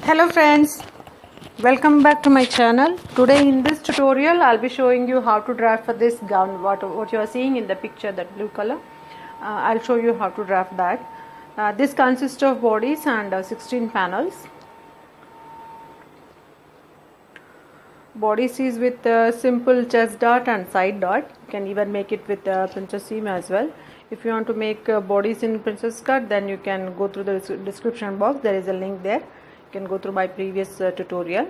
Hello friends, welcome back to my channel. Today in this tutorial I'll be showing you how to draft for this gown, what you are seeing in the picture, that blue color. I'll show you how to draft that. This consists of bodies and 16 panels. Bodice is with simple chest dot and side dot. You can even make it with princess seam as well. If you want to make bodies in princess cut, then you can go through the description box. There is a link there. You can go through my previous tutorial.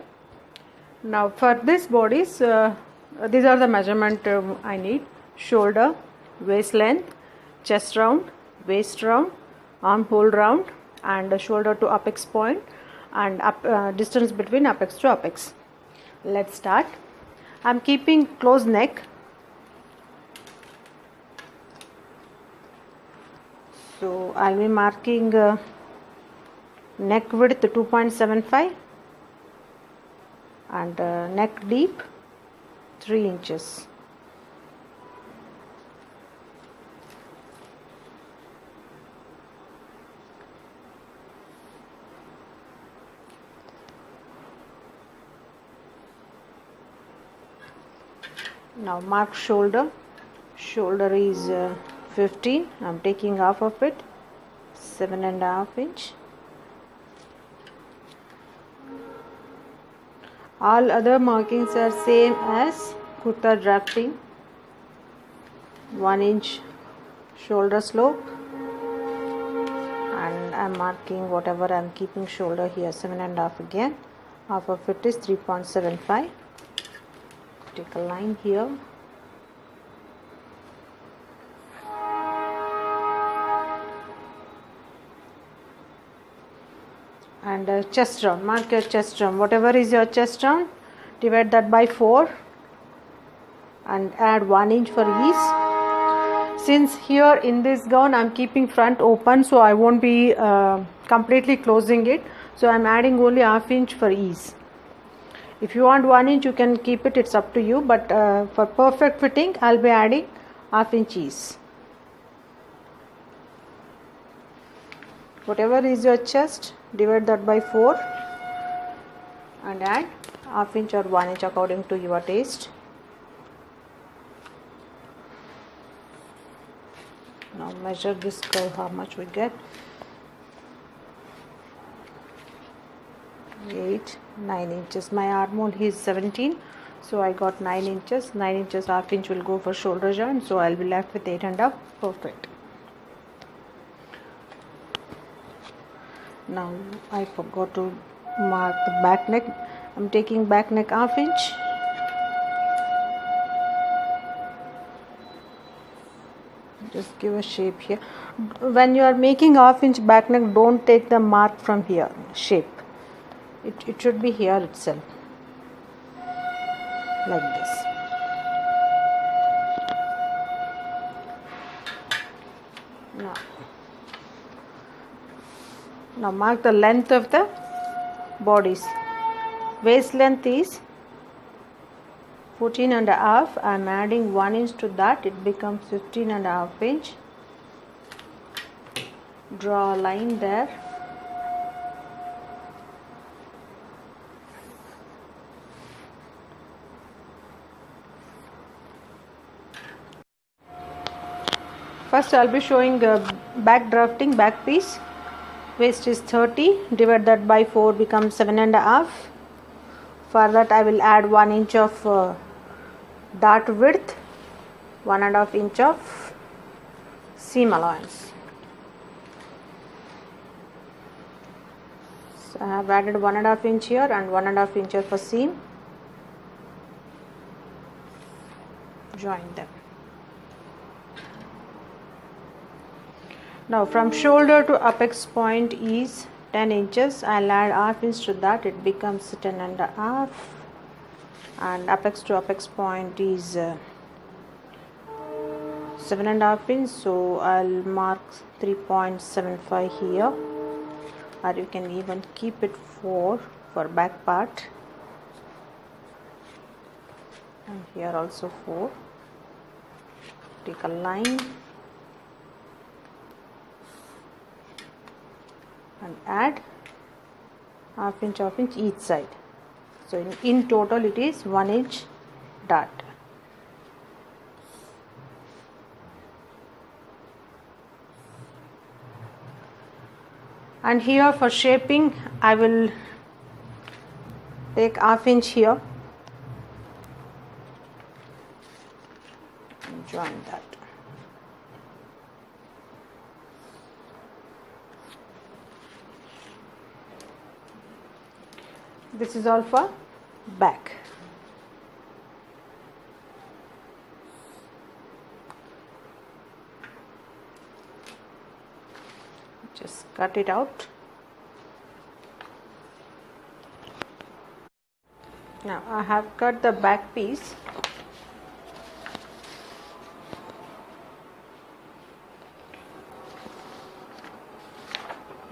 Now for this bodies, these are the measurement I need: shoulder, waist length, chest round, waist round, armhole round, and shoulder to apex point, and distance between apex to apex. Let's start. I'm keeping close neck. So I'll be marking neck width 2.75 and neck deep 3 inches. Now mark shoulder. Shoulder is 15. I'm taking half of it, 7.5 inch. All other markings are same as kurta drafting. 1 inch shoulder slope, and I'm marking whatever I'm keeping shoulder here, 7.5 again. Half of it is 3.75. Take a line here. And chest round, mark your chest round. Whatever is your chest round, divide that by 4 and add 1 inch for ease. Since here in this gown I'm keeping front open, so I won't be completely closing it, so I'm adding only half inch for ease. If you want 1 inch, you can keep it, it's up to you, but for perfect fitting I'll be adding half inch ease. Whatever is your chest, divide that by 4 and add half inch or 1 inch according to your taste. Now measure this curve, how much we get. 8, 9 inches. My armhole is 17, so I got 9 inches. 9 inches, half inch will go for shoulder joint, so I'll be left with 8.5. Perfect. Now I forgot to mark the back neck. I'm taking back neck half inch. Just give a shape here. When you are making half inch back neck, don't take the mark from here, shape. It should be here itself, like this. Now mark the length of the bodies. Waist length is 14.5. I'm adding 1 inch to that, it becomes 15.5 inch. Draw a line there. First I'll be showing back drafting, back piece. Waist is 30, divide that by 4, becomes 7.5. For that I will add 1 inch of dart width, 1.5 inch of seam allowance. So I have added 1.5 inch here and 1.5 inch for seam. Join them. Now from shoulder to apex point is 10 inches. I'll add half inch to that, it becomes 10.5. And apex to apex point is 7.5 inch, so I'll mark 3.75 here, or you can even keep it 4 for back part, and here also 4. Take a line and add half inch each side. So in total it is 1 inch dart. And here for shaping I will take half inch here and join that. This is all for back. Just cut it out. Now I have cut the back piece.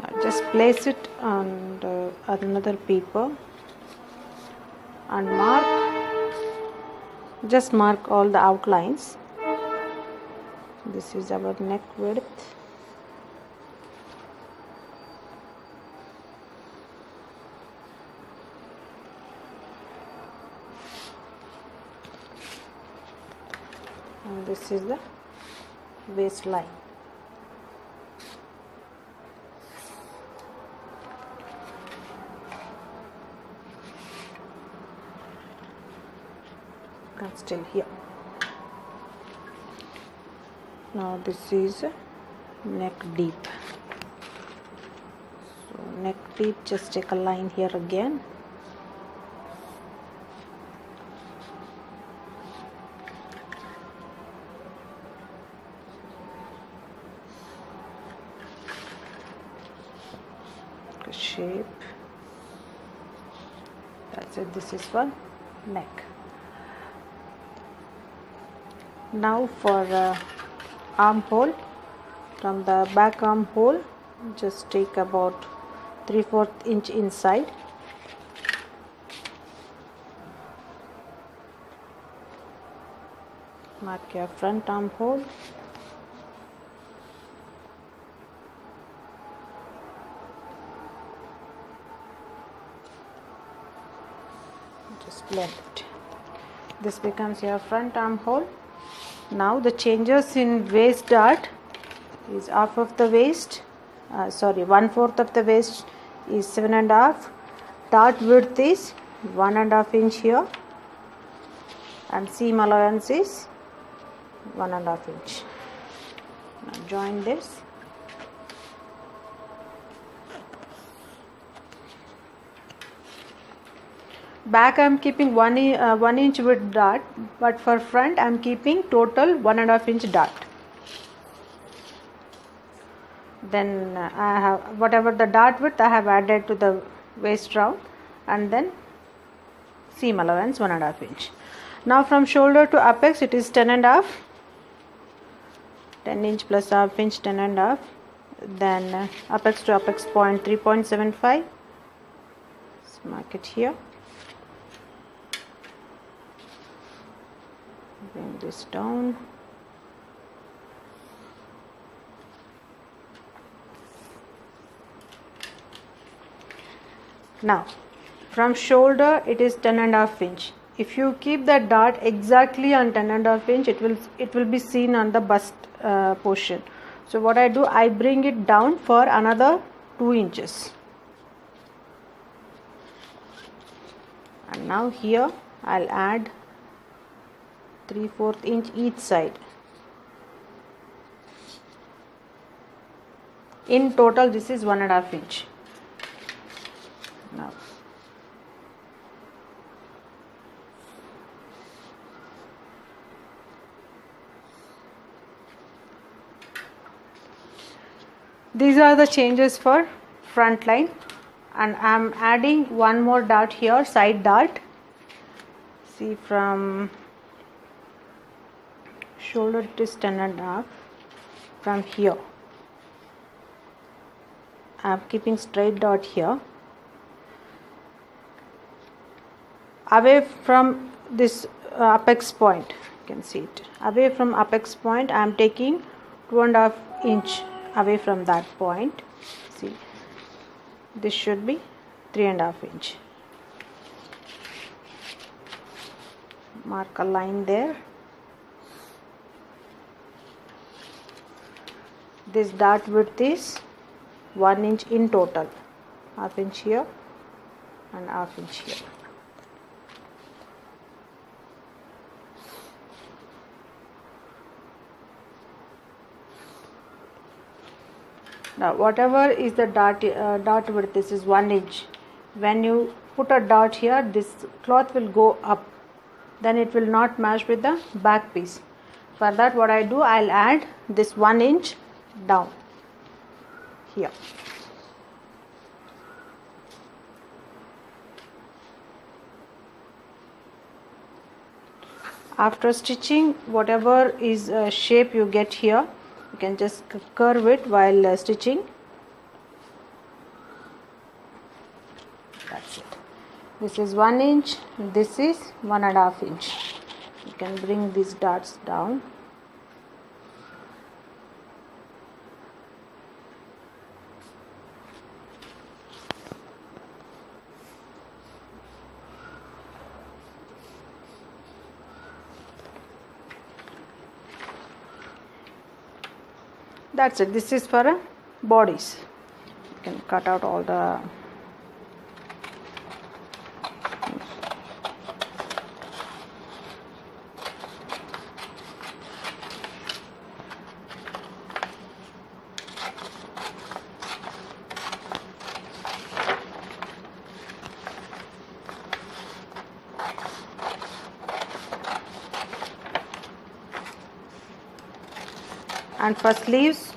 Now just place it on another paper and just mark all the outlines. This is our neck width. And this is the waistline. And still here. Now this is neck deep. So neck deep, just take a line here again. Shape. That's it. This is for neck. Now for armhole, from the back armhole just take about 3/4 inch inside. Mark your front armhole. Just blend it. This becomes your front armhole. Now the changes in waist dart is half of the waist, 1/4 of the waist is 7.5. Dart width is 1.5 inch here, and seam allowance is 1.5 inch. Now join this. Back I am keeping 1 inch with dart, but for front I am keeping total 1.5 inch dart. Then I have whatever the dart width I have added to the waist round, and then seam allowance 1.5 inch. Now from shoulder to apex it is 10.5. 10 inch plus half inch, 10.5. Then apex to apex point 3.75. Let's mark it here. Bring this down. Now from shoulder it is 10.5 inch. If you keep the dart exactly on 10.5 inch, it will be seen on the bust portion. So what I do, I bring it down for another 2 inches. And now here I'll add 3/4 inch each side. In total this is 1.5 inch. Now these are the changes for front line, and I am adding one more dart here, side dart. See, from shoulder it is 10.5. From here I am keeping straight dart here. Away from this apex point, you can see it. Away from apex point I am taking 2.5 inch away from that point. See, this should be 3.5 inch. Mark a line there. This dart width is 1 inch in total, half inch here and half inch here. Now whatever is the dart width, this is 1 inch. When you put a dart here, this cloth will go up, then it will not match with the back piece. For that, what I do, I'll add this 1 inch down here. After stitching, whatever is shape you get here, you can just curve it while stitching. That's it. This is 1 inch, this is 1.5 inch. You can bring these darts down. That's it. This is for a bodice. You can cut out all the and for sleeves,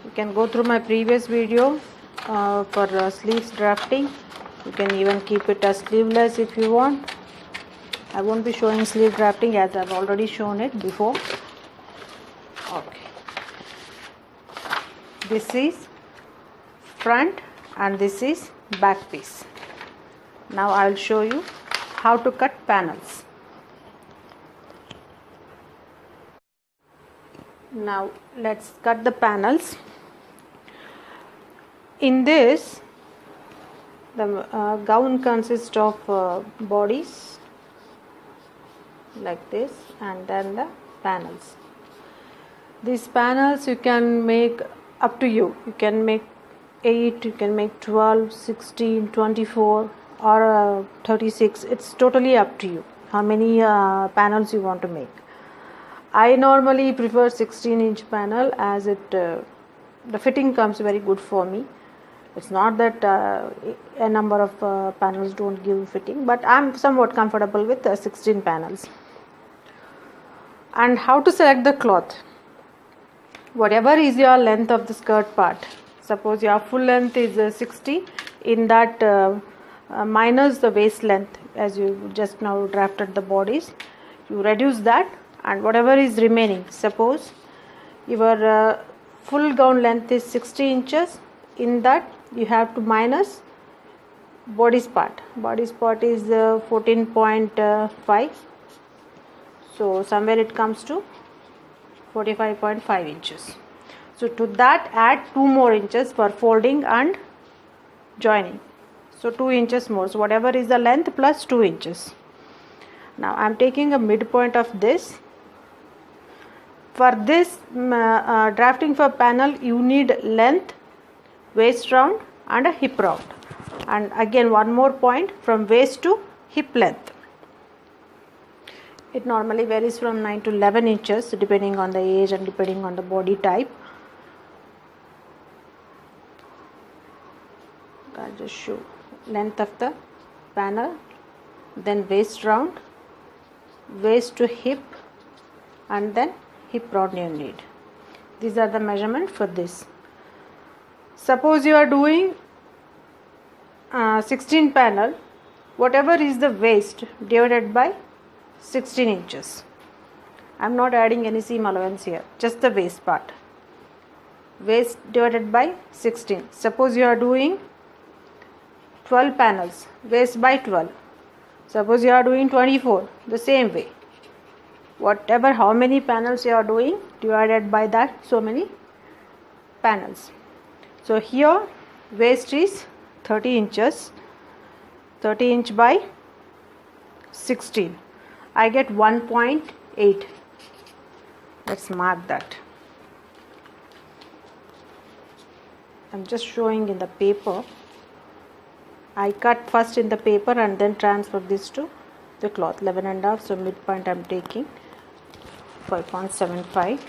you can go through my previous video for sleeves drafting. You can even keep it as sleeveless if you want. I won't be showing sleeve drafting as I've already shown it before. Okay, this is front and this is back piece. Now I will show you how to cut panels. Now let's cut the panels. In this, the gown consists of bodice like this, and then the panels. These panels you can make up to you. You can make 8, you can make 12, 16, 24 or 36. It's totally up to you how many panels you want to make. I normally prefer 16-inch panel as it the fitting comes very good for me. It's not that a number of panels don't give fitting, but I'm somewhat comfortable with 16 panels. And how to select the cloth? Whatever is your length of the skirt part. Suppose your full length is 60, in that minus the waist length, as you just now drafted the bodies, you reduce that. And whatever is remaining, suppose your full gown length is 60 inches, in that you have to minus bodice part. Bodice part is 14.5, so somewhere it comes to 45.5 inches. So to that add 2 more inches for folding and joining, so 2 inches more. So whatever is the length plus 2 inches. Now I am taking a midpoint of this. For this drafting for panel, you need length, waist round and a hip round. And again one more point, from waist to hip length. It normally varies from 9 to 11 inches depending on the age and depending on the body type. I'll just show length of the panel, then waist round, waist to hip, and then hip round you need. These are the measurement for this. Suppose you are doing 16 panel, whatever is the waist divided by 16 inches. I am not adding any seam allowance here, just the waist part. Waist divided by 16. Suppose you are doing 12 panels, waist by 12. Suppose you are doing 24, the same way. Whatever, how many panels you are doing, divided by that, so many panels. So here waist is 30 inches, 30 inch by 16. I get 1.8. Let's mark that. I'm just showing in the paper. I cut first in the paper and then transfer this to the cloth. 11.5. So midpoint I'm taking 5.75.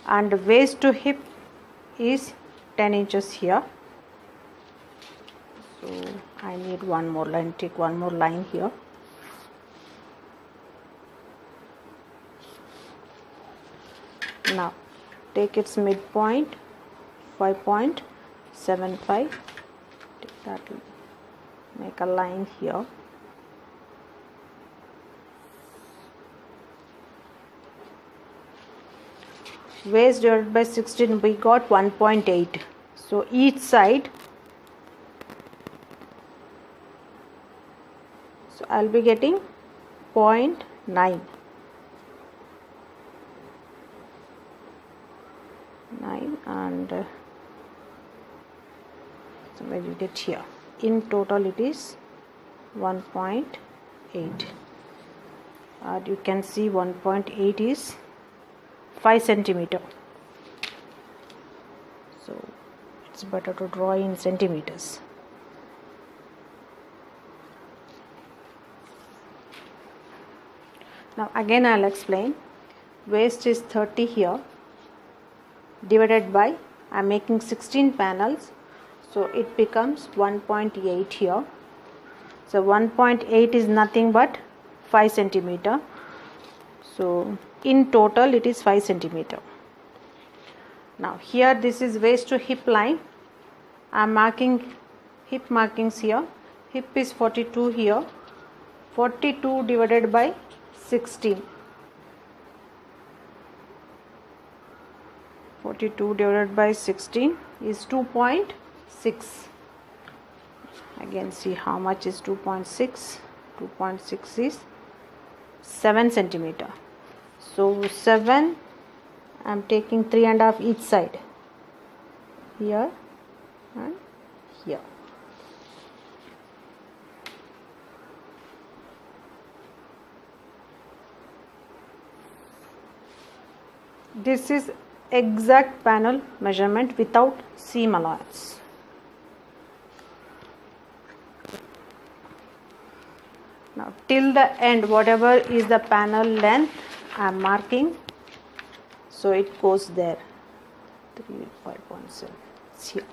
And waist to hip is 10 inches here. So I need one more line. Take one more line here. Now take its midpoint 5.75. Take that, make a line here. Waist divided by 16, we got 1.8. So each side, so I'll be getting 0.9. And so where you get here, in total it is 1.8. And you can see 1.8 is 5 centimeter. So it's better to draw in centimeters. Now again I'll explain. Waist is 30 here, divided by, I'm making 16 panels, so it becomes 1.8 here. So 1.8 is nothing but 5 centimeter. So in total it is 5 centimeter. Now here this is waist to hip line. I'm marking hip markings here. Hip is 42 here. 42 divided by 16. 42 divided by 16 is 2.6. Again see how much is 2.6. 2.6 is 7 centimeter. So 7, I'm taking 3.5 each side, here and here. This is exact panel measurement without seam allowance. Now till the end, whatever is the panel length, I am marking, so it goes there. 5.7 here.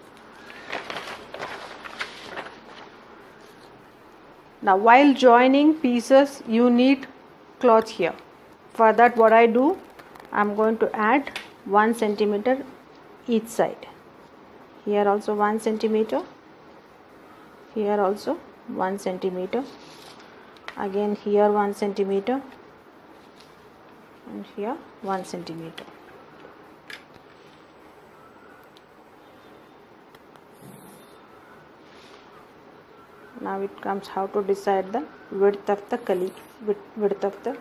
Now while joining pieces, you need cloth here. For that, what I do, I am going to add 1 centimeter each side. Here also 1 centimeter. Here also 1 centimeter. Again here 1 centimeter. And here 1 centimeter. Now it comes how to decide the width of the width of the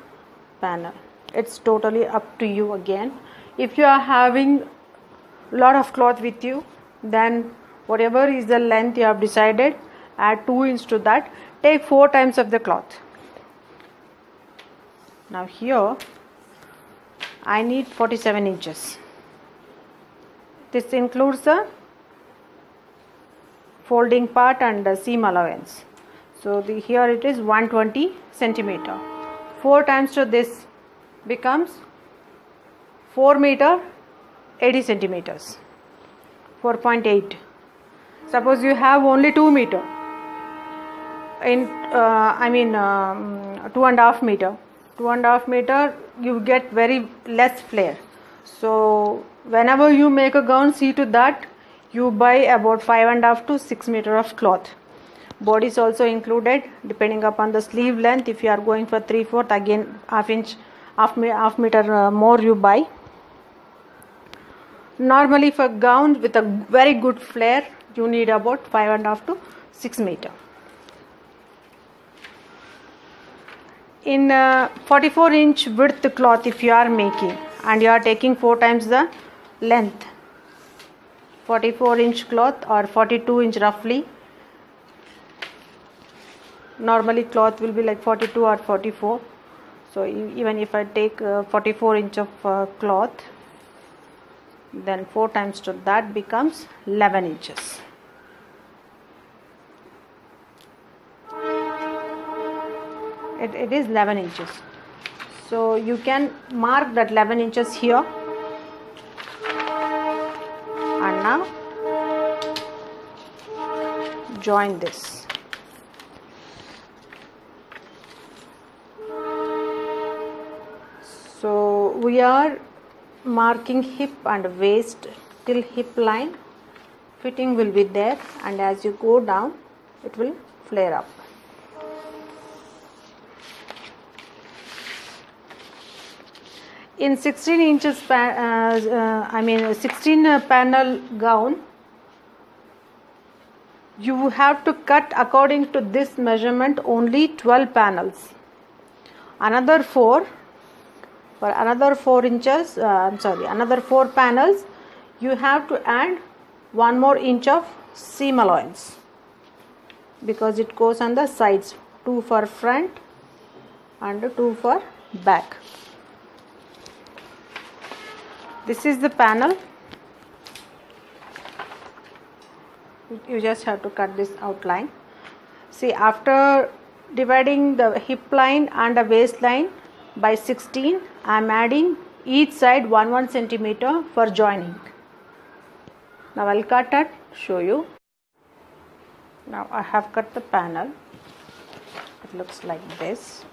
panel. It's totally up to you again. If you are having a lot of cloth with you, then whatever is the length you have decided, add 2 inch to that. Take 4 times of the cloth. Now here I need 47 inches. This includes the folding part and the seam allowance. So here it is 120 centimeter. 4 times to this becomes 4 meter 80 centimeters. 4.8. Suppose you have only 2 meter. 2.5 meter. 2.5 meter, you get very less flare. So whenever you make a gown, see to that you buy about 5.5 to 6 meter of cloth. Body is also included depending upon the sleeve length. If you are going for 3/4, again half meter more you buy. Normally for gown with a very good flare, you need about 5.5 to 6 meter. In 44 inch width cloth, if you are making and you are taking 4 times the length, 44 inch cloth or 42 inch roughly, Normally cloth will be like 42 or 44. So even if I take 44 inch of cloth, then 4 times to that becomes 11 inches. It is 11 inches. So you can mark that 11 inches here, and now join this. So we are marking hip and waist till hip line. Fitting will be there, and as you go down it will flare up. In 16 inches 16 panel gown, you have to cut according to this measurement only 12 panels. Another 4 for another 4 inches, another 4 panels, you have to add 1 more inch of seam allowance, because it goes on the sides, 2 for front and 2 for back. This is the panel. You just have to cut this outline. See, after dividing the hip line and the waist line by 16, I am adding each side 1 centimeter for joining. Now I will cut it, show you. Now I have cut the panel. It looks like this.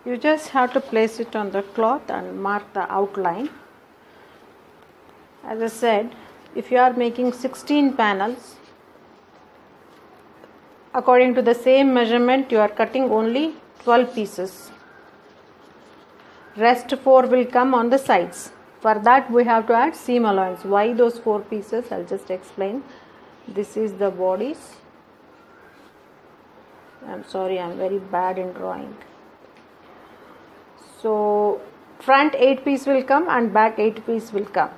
You just have to place it on the cloth and mark the outline. As I said, if you are making 16 panels, according to the same measurement, you are cutting only 12 pieces. Rest 4 will come on the sides. For that we have to add seam allowance. Why those 4 pieces? I'll just explain. This is the bodice. I'm sorry, I'm very bad in drawing. So front 8 piece will come and back 8 piece will come.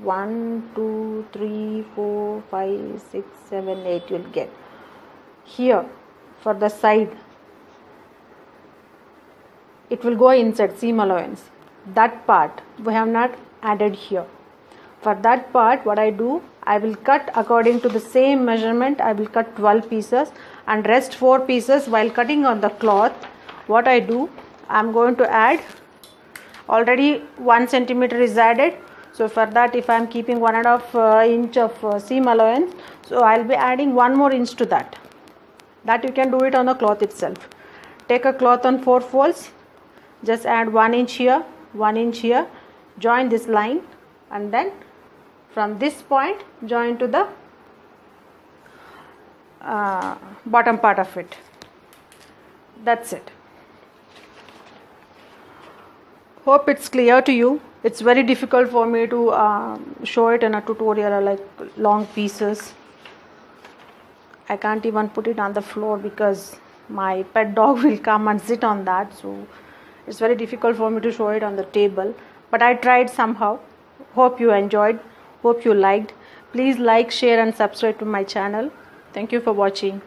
1, 2, 3, 4, 5, 6, 7, 8 you will get. Here for the side, it will go inside seam allowance. That part we have not added here. For that part, what I do, I will cut according to the same measurement. I will cut 12 pieces and rest 4 pieces. While cutting on the cloth, what I do, I am going to add, already 1 centimeter is added. So for that, if I am keeping 1.5 inch of seam allowance, so I will be adding 1 more inch to that. That you can do it on the cloth itself. Take a cloth on 4 folds, just add 1 inch here, 1 inch here, join this line, and then from this point join to the bottom part of it. That's it. Hope it's clear to you. It's very difficult for me to show it in a tutorial like long pieces. I can't even put it on the floor because my pet dog will come and sit on that. So it's very difficult for me to show it on the table. But I tried somehow. Hope you enjoyed. Hope you liked. Please like, share and subscribe to my channel. Thank you for watching.